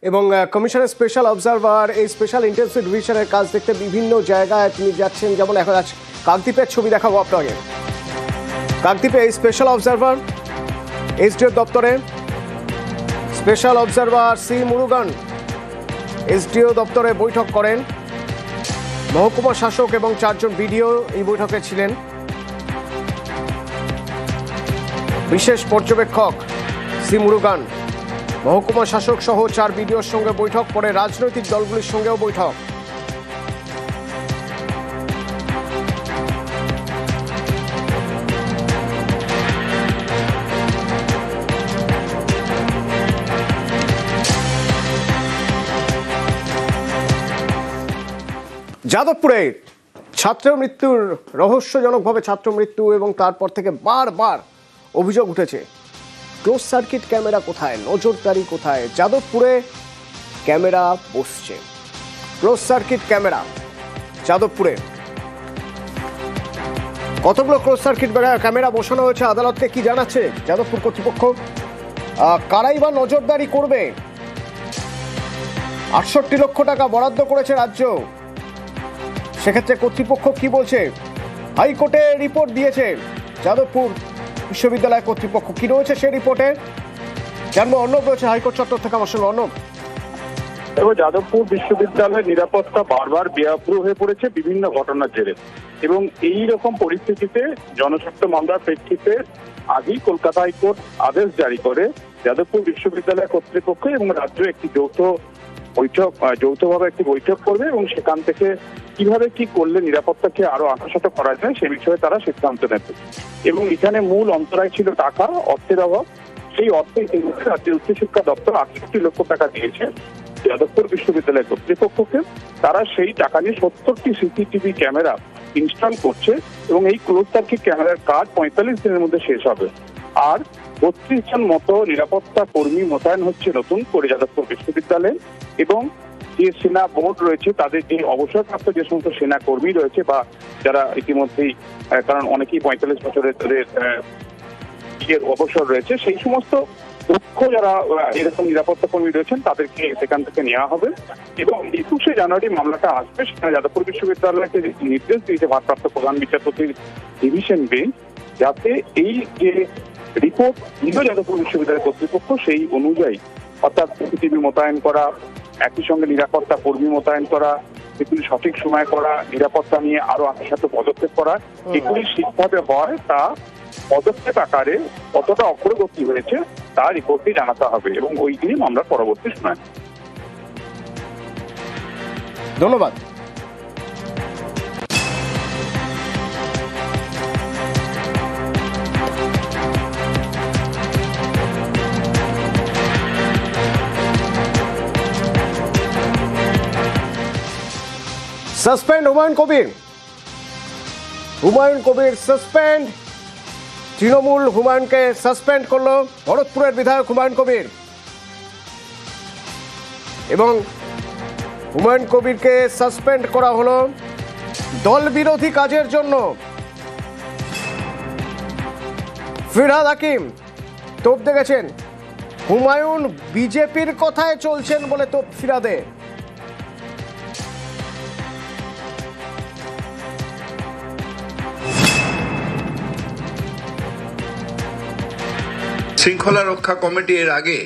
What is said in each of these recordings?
এবং কমিশনের special observer এই স্পেশাল ইন্টেন্সিভ ডিভিশনের কাজ দেখতে বিভিন্ন জায়গায় তিনি যাচ্ছেন। যেমন এখন আজ কাকদ্বীপের ছবি দেখাবো আপনাকে। কাকদ্বীপে এই স্পেশাল অবজারভার এসডিও দপ্তরে special observer C Murugan SDO দপ্তরে বৈঠক করেন। মহকুমা শাসক এবং 4 জন বিডিও এই বৈঠকে ছিলেন। বিশেষ পর্যবেক্ষক সি মুরুগান, মহকুমা শাসক সহ 4 বিডিওর সঙ্গে বৈঠক, পরে রাজনৈতিক দলগুলির সঙ্গেও বৈঠক। যাদবপুরে ছাত্র মৃত্যুর রহস্যজনকভাবে ছাত্র মৃত্যু এবং তারপর থেকে বারবার অভিযোগ উঠেছে। ক্লোজ সার্কিট ক্যামেরা কোথায়, নজরদারি কোথায়? যাদবপুরে ক্যামেরা বসছে, ক্লোজ সার্কিট ক্যামেরা যাদবপুরে। কতগুলো ক্লোজ সার্কিট ক্যামেরা বসানো হয়েছে, আদালতকে কি জানাচ্ছে যাদবপুর কর্তৃপক্ষ? কারাই বা নজরদারি করবে? 68 লক্ষ টাকা বরাদ্দ করেছে রাজ্য, সেক্ষেত্রে কর্তৃপক্ষ কি বলছে? হাইকোর্টে রিপোর্ট দিয়েছে যাদবপুর বিশ্ববিদ্যালয় কর্তৃপক্ষ, কি রয়েছে সেই রিপোর্টে জানবো। অর্ণব রয়েছে হাইকোর্ট চত্বর থেকে আমার সঙ্গে। অর্ণব, এবং যাদবপুর বিশ্ববিদ্যালয়ের নিরাপত্তা বারবার বেআপ্রু হয়ে পড়েছে বিভিন্ন ঘটনার জেরে, এবং এই রকম পরিস্থিতিতে জনস্বার্থ মামলার প্রেক্ষিতে আগেই কলকাতা হাইকোর্ট আদেশ জারি করে যাদবপুর বিশ্ববিদ্যালয় কর্তৃপক্ষ এবং রাজ্য একটি যৌথভাবে একটি বৈঠক করবে এবং সেখান থেকে কিভাবে কি করলে নিরাপত্তাকে আরো আকাশাত করা যায় সে বিষয়ে তারা সিদ্ধান্ত নেবে। এবং এখানে মূল অন্তরায় ছিল টাকা, অর্থের অভাব। সেই অর্থে ইতিমধ্যে রাজ্যের উচ্চশিক্ষা দপ্তর 68 লক্ষ টাকা দিয়েছে যাদবপুর বিশ্ববিদ্যালয় কর্তৃপক্ষকে। তারা সেই টাকা নিয়ে 70টি সিসিটিভি ক্যামেরা ইনস্টল করছে এবং এই ক্লোজ সার্কিট ক্যামেরার কাজ 45 দিনের মধ্যে শেষ হবে। আর 32 জন মতো নিরাপত্তা কর্মী মোতায়েন হচ্ছে নতুন করে যাদবপুর বিশ্ববিদ্যালয়ে। এবং যে সেনা বোর্ড রয়েছে, তাদের যে অবসরপ্রাপ্ত যে সমস্ত সেনা কর্মী রয়েছে বা যারা ইতিমধ্যেই, কারণ অনেকেই 45 বছরের তাদের অবসর রয়েছে, সেই সমস্ত দক্ষ যারা এরকম নিরাপত্তা কর্মী রয়েছেন তাদেরকে সেখান থেকে নেওয়া হবে। এবং 21শে জানুয়ারি মামলাটা আসবে, সেখানে যাদবপুর বিশ্ববিদ্যালয়কে নির্দেশ দিয়েছে ভারপ্রাপ্ত প্রধান বিচারপতির ডিভিশন বেঞ্চ, যাতে এই যে রিপোর্ট দিল যাদবপুর বিশ্ববিদ্যালয় কর্তৃপক্ষ সেই অনুযায়ী, অর্থাৎ সিসিটিভি মোতায়েন করা, একই সঙ্গে নিরাপত্তা কর্মী মোতায়েন করা, এগুলি সঠিক সময় করা, নিরাপত্তা নিয়ে আরো আশাসাত পদক্ষেপ করা, এগুলি ঠিকভাবে হয় তা পদক্ষেপ আকারে কতটা অগ্রগতি হয়েছে তা রিপোর্টে জানাতে হবে এবং ওই দিনই আমরা পরবর্তী শুনানি। ধন্যবাদ। Suspend Humayun Kabir suspend. Trinamool হুমায়ুনকে suspend করলো, ভরতপুরের বিধায়ক হুমায়ুন কবির। এবং হুমায়ুন কবিরকে সাসপেন্ড করা হলো দল বিরোধী কাজের জন্য। ফিরহাদ হাকিম তোপ দেখেছেন, হুমায়ুন বিজেপির কথায় চলছেন বলে তোপ ফিরহাদে। শৃঙ্খলা রক্ষা কমিটি এর আগে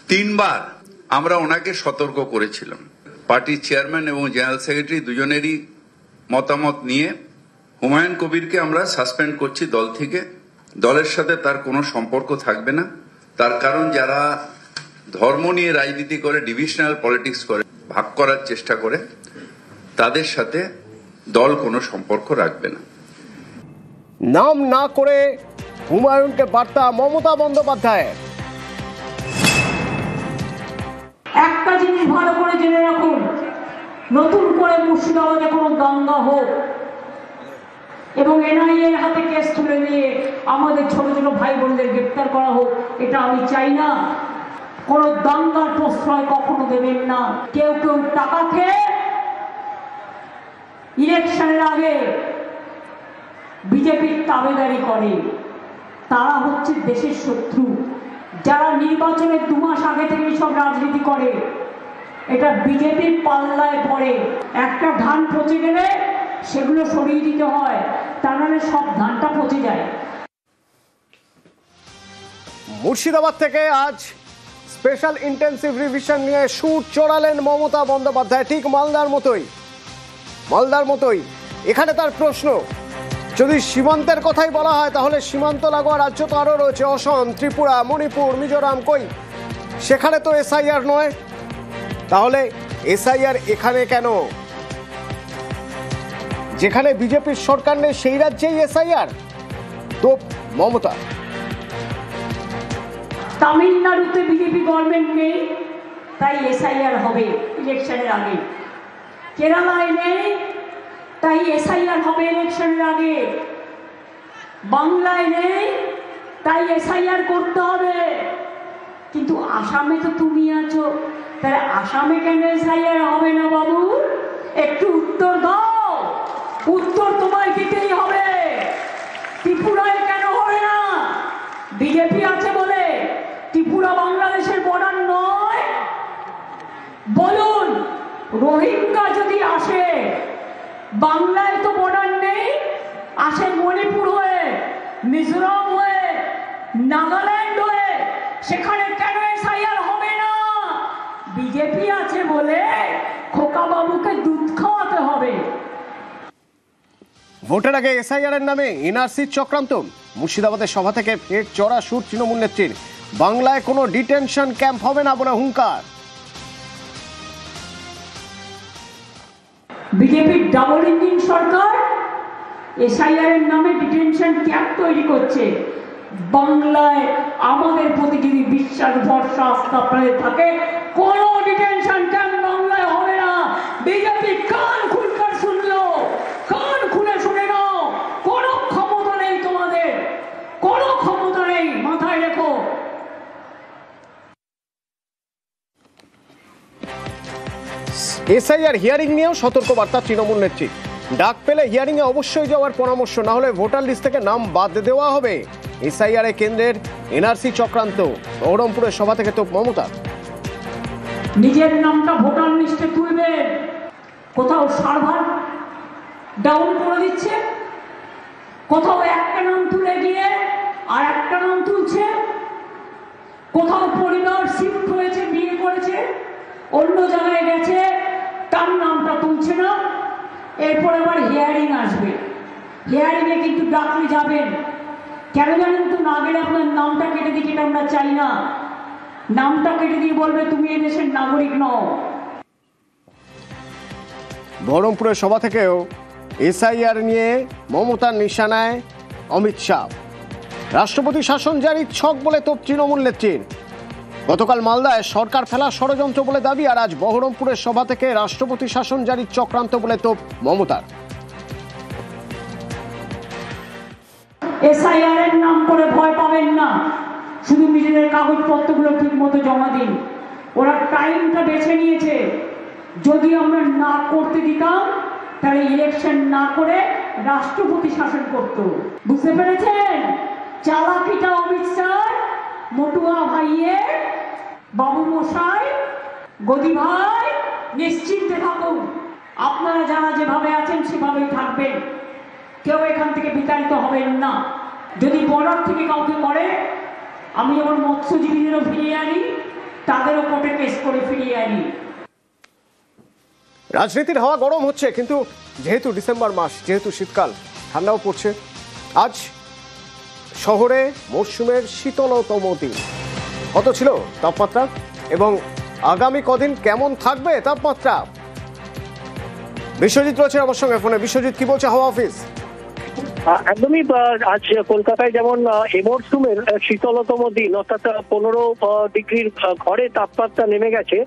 3 বার আমরা ওনাকে সতর্ক করেছিলাম। পার্টির চেয়ারম্যান এবং জেনারেল সেক্রেটারি দুজনেরই মতামত নিয়ে হুমায়ুন কবিরকে আমরা সাসপেন্ড করছি দল থেকে। দলের সাথে তার কোনো সম্পর্ক থাকবে না। তার কারণ যারা ধর্ম নিয়ে রাজনীতি করে, ডিভিশনাল পলিটিক্স করে, ভাগ করার চেষ্টা করে, তাদের সাথে দল কোনো সম্পর্ক রাখবে না। নাম না করে হুমায়ুনকে বার্তা মমতা বন্দ্যোপাধ্যায়ের। একটা জিনিস ভালো করে জেনে রাখুন, নতুন করে মুর্শিদাবাদে কোনো দাঙ্গা হোক এবং এনআইএর হাতে কেস তুলে নিয়ে আমাদের ছোট ছোট ভাই বোনদের গ্রেপ্তার করা হোক, এটা আমি চাই না। কোনো দাঙ্গার প্রশ্রয় কখনো দেবেন না। কেউ টাকা খেয়ে ইলেকশনের আগে বিজেপির তাবেদারি করে, তারা হচ্ছে দেশের শত্রু। যারা নির্বাচনের 2 মাস আগে থেকে সব রাজনীতি করে এটা বিজেপির পাল্লায় পড়ে। একটা ধান পচে গেলে সেগুলো সরিয়ে দিতে হয়, তা নাহলে সব ধানটা পচে যায়। মুর্শিদাবাদ থেকে আজ স্পেশাল ইন্টেন্সিভ রিভিশন নিয়ে সুর চড়ালেন মমতা বন্দ্যোপাধ্যায়, ঠিক মালদার মতোই। এখানে তার প্রশ্ন, যদি সীমান্তের কথাই বলা হয় তাহলে সীমান্ত লাগোয়া রাজ্য তো আরও রয়েছে, অসম, ত্রিপুরা, মণিপুর, মিজোরাম, কই সেখানে তো এসআইআর নয়, তাহলে এসআইআর এখানে কেন? যেখানে বিজেপির সরকার নেই সেই রাজ্যেই এসআইআর? তো মমতা, তামিলনাড়ুতে বিজেপি গভর্নমেন্ট নেই, তাই এসআইআর হবে ইলেকশনের আগে। কেরালায় নেই, তাই এসআইআর হবে ইলেকশনের আগে। বাংলায় নেই, তাই এসআইআর করতে হবে। কিন্তু আসামে তো তুমি আছো, তাহলে আসামে কেন এসআইআর হবে না বাবু? একটু উত্তর দাও, উত্তর তোমায় দিতেই হবে। ত্রিপুরায় কেন হবে না? বিজেপি আছে বলে ত্রিপুরা বাংলাদেশের বর্ডার নয়? বলুন, রোহিঙ্গা যদি আসে, বাংলায় তো বর্ডার নেই, আসে মণিপুর হয়ে, মিজোরাম হয়ে, নাগাল্যান্ড হয়ে, সেখানে কেন এসআইআর হবে না? বিজেপি আছে বলে খোকা বাবুকে দুধ খাওয়াতে হবে। ভোটের আগে এসআইআর এর নামে এনআরসির চক্রান্ত। মুর্শিদাবাদের সভা থেকে ফের চড়া সুর তৃণমূল নেত্রীর, বাংলায় কোনো ডিটেনশন ক্যাম্প হবে না বলে হুঙ্কার। বিজেপির ডাবল ইঞ্জিন সরকার এসআইআর এর নামে ডিটেনশন ক্যাম্প তৈরি করছে। বাংলায় আমাদের প্রতি যদি বিশ্বাস, ভরসা, আস্থা আপনাদের থাকে, কোনো ডিটেনশন ক্যাম্প বাংলায় হবে না। বিজেপি কান খুলকার শুনলো, কান খুলে শুনে নাও, কোনো ক্ষমতা নেই তোমাদের, কোনো ক্ষমতা নেই, মাথায় রেখো। এসআইআর হিয়ারিং নিয়েও সতর্কবার্তা তৃণমূল নেত্রী, ডাক পেলে হিয়ারিং এ অবশ্যই যাওয়ার পরামর্শ, না হলে ভোটার লিস্ট থেকে নাম বাদ দেওয়া হবে। এসআইআর এ কেন্দ্রের এনআরসি চক্রান্ত। বহরমপুরের সভা থেকে তো মমতা, নিজের নামটা ভোটার লিস্টে তুলবে, কোথাও সার্ভার ডাউন করে দিচ্ছে, কোথাও একটা নাম তুলে গিয়ে আর একটা নাম তুলছে, কোথাও পরিবার শিফট হয়েছে, বিয়ে করেছে, অন্য জায়গায় গেছে, তার নামটা তুলছে না। এরপর আবার হিয়ারিং আসবে, হিয়ারিং এ কিন্তু ডাকলে যাবেন, কেন জানেন তো? না গেলে আপনার নামটা কেটে দিকে, এটা আমরা চাই না। নামটা কেটে দিয়ে বলবে তুমি এদেশের নাগরিক নও। বহরমপুরের সভা থেকেও এসআইআর নিয়ে মমতার নিশানায় অমিত শাহ। রাষ্ট্রপতি শাসন জারির ছক বলে তোপ তৃণমূল নেত্রীর। গতকাল মালদায় সরকার ফেলা ষড়যন্ত্র বলে দাবি, আর আজ বহরমপুরের সভা থেকে রাষ্ট্রপতি শাসন জারির চক্রান্ত বলে তোপ মমতার। এসআইআর এর নাম করে ভয় পাবেন না, শুধু নিজেদের কাগজপত্রগুলো ঠিক মতো জমা দিন। ওরা টাইমটা বেছে নিয়েছে, যদি আমরা না করতে দিতাম তাহলে ইলেকশন না করে রাষ্ট্রপতি শাসন করত। বুঝতে পেরেছেন চালাকিটা? অমিত শাহ, মটুয়া ভাইয়ের, বাবু মশাই, গদি ভাই, নিশ্চিন্তে থাকুন, আপনারা যারা যেভাবে আছেন সেভাবেই থাকবেন, কেউ এখান থেকে বিতাড়িত হবেন না। যদি বর্ডার থেকে কাউকে করে, আমি যেমন মৎস্যজীবীদেরও ফিরিয়ে আনি, তাদেরও কোর্টে কেস করে ফিরিয়ে আনি। রাজনীতির হাওয়া গরম হচ্ছে, কিন্তু যেহেতু ডিসেম্বর মাস, যেহেতু শীতকাল, ঠান্ডাও পড়ছে। আজ শহরে মরশুমের শীতলতম দিন। কত ছিল তাপমাত্রা এবং আগামী কদিন কেমন থাকবে তাপমাত্রা? বিশ্বজিৎ রয়েছে আমার সঙ্গে ফোনে। বিশ্বজিৎ, কি বলছে হাওয়া অফিস? একদমই, আজ কলকাতায় যেমন এ মরশুমের শীতলতম দিন, অর্থাৎ 15 ডিগ্রির ঘরে তাপমাত্রা নেমে গেছে।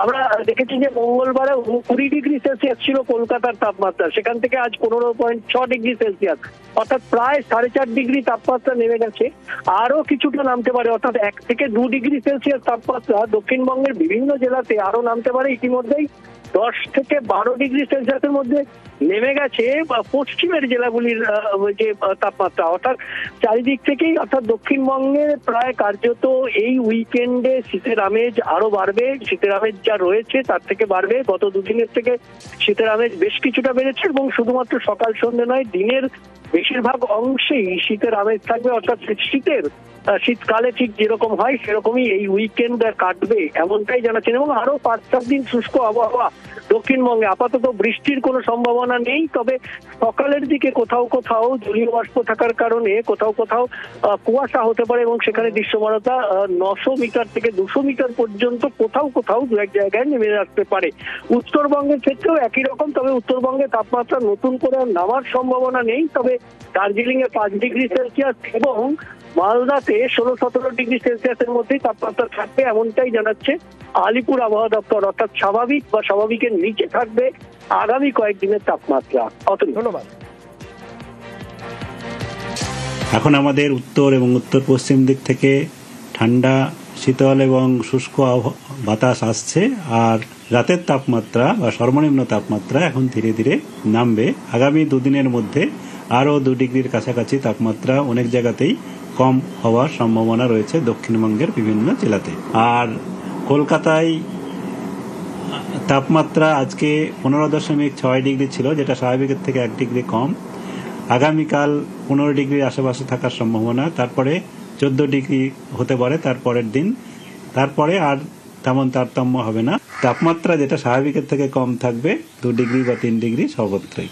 আমরা দেখেছি যে মঙ্গলবারে 20 ডিগ্রি সেলসিয়াস ছিল কলকাতার তাপমাত্রা, সেখান থেকে আজ 15.6 ডিগ্রি সেলসিয়াস, অর্থাৎ প্রায় 4.5 ডিগ্রি তাপমাত্রা নেমে গেছে। আরো কিছুটা নামতে পারে, অর্থাৎ 1 থেকে 2 ডিগ্রি সেলসিয়াস তাপমাত্রা দক্ষিণবঙ্গের বিভিন্ন জেলাতে আরো নামতে পারে। ইতিমধ্যেই 10 থেকে 12 ডিগ্রি সেলসিয়াসের মধ্যে নেমে গেছে পশ্চিমের জেলাগুলির যে তাপমাত্রা, অর্থাৎ চারিদিক থেকেই, অর্থাৎ দক্ষিণবঙ্গে প্রায় কার্যত এই উইকেন্ডে শীতের আমেজ আরো বাড়বে। শীতের আমেজ যা রয়েছে তার থেকে বাড়বে। গত দুদিনের থেকে শীতের আমেজ বেশ কিছুটা বেড়েছে এবং শুধুমাত্র সকাল সন্ধ্যে নয়, দিনের বেশিরভাগ অংশেই শীতের আমেজ থাকবে। অর্থাৎ শীতকালে ঠিক যেরকম হয় সেরকমই এই উইকেন্ড কাটবে এমনটাই জানাচ্ছেন। এবং আরো 5-7 দিন শুষ্ক আবহাওয়া দক্ষিণবঙ্গে। আপাতত বৃষ্টির কোনো সম্ভাবনা নেই, তবে সকালের দিকে কোথাও কোথাও জলীয় বাষ্প থাকার কারণে কোথাও কোথাও কুয়াশা হতে পারে এবং সেখানে দৃশ্যমানতা 900 মিটার থেকে 200 মিটার পর্যন্ত কোথাও কোথাও দু এক জায়গায় নেমে আসতে পারে। উত্তরবঙ্গের ক্ষেত্রেও একই রকম, তবে উত্তরবঙ্গে তাপমাত্রা নতুন করে আর নামার সম্ভাবনা নেই। তবে দার্জিলিং এ 5 ডিগ্রি সেলসিয়াস এবং মালদাতে 16-17 ডিগ্রি সেলসিয়াসের মধ্যেই তাপমাত্রা থাকবে এমনটাই জানাচ্ছে আলিপুর আবহাওয়া দপ্তর। অর্থাৎ স্বাভাবিক বা স্বাভাবিকের নিচে থাকবে আগামী কয়েকদিনের তাপমাত্রা। ধন্যবাদ। এখন আমাদের উত্তর এবং উত্তর পশ্চিম দিক থেকে ঠান্ডা, শীতল এবং শুষ্ক বাতাস আসছে, আর রাতের তাপমাত্রা বা সর্বনিম্ন তাপমাত্রা এখন ধীরে ধীরে নামবে। আগামী দুদিনের মধ্যে আরও 2 ডিগ্রির কাছাকাছি তাপমাত্রা অনেক জায়গাতেই কম হওয়ার সম্ভাবনা রয়েছে দক্ষিণবঙ্গের বিভিন্ন জেলাতে। আর কলকাতায় তাপমাত্রা আজকে 15.6 ডিগ্রি ছিল, যেটা স্বাভাবিকের থেকে 1 ডিগ্রি কম। আগামীকাল 15 ডিগ্রির আশেপাশে থাকার সম্ভাবনা, তারপরে 14 ডিগ্রি হতে পারে তারপরের দিন। তারপরে আর তেমন তারতম্য হবে না। তাপমাত্রা যেটা স্বাভাবিকের থেকে কম থাকবে 2 ডিগ্রি বা 3 ডিগ্রি সর্বত্রই।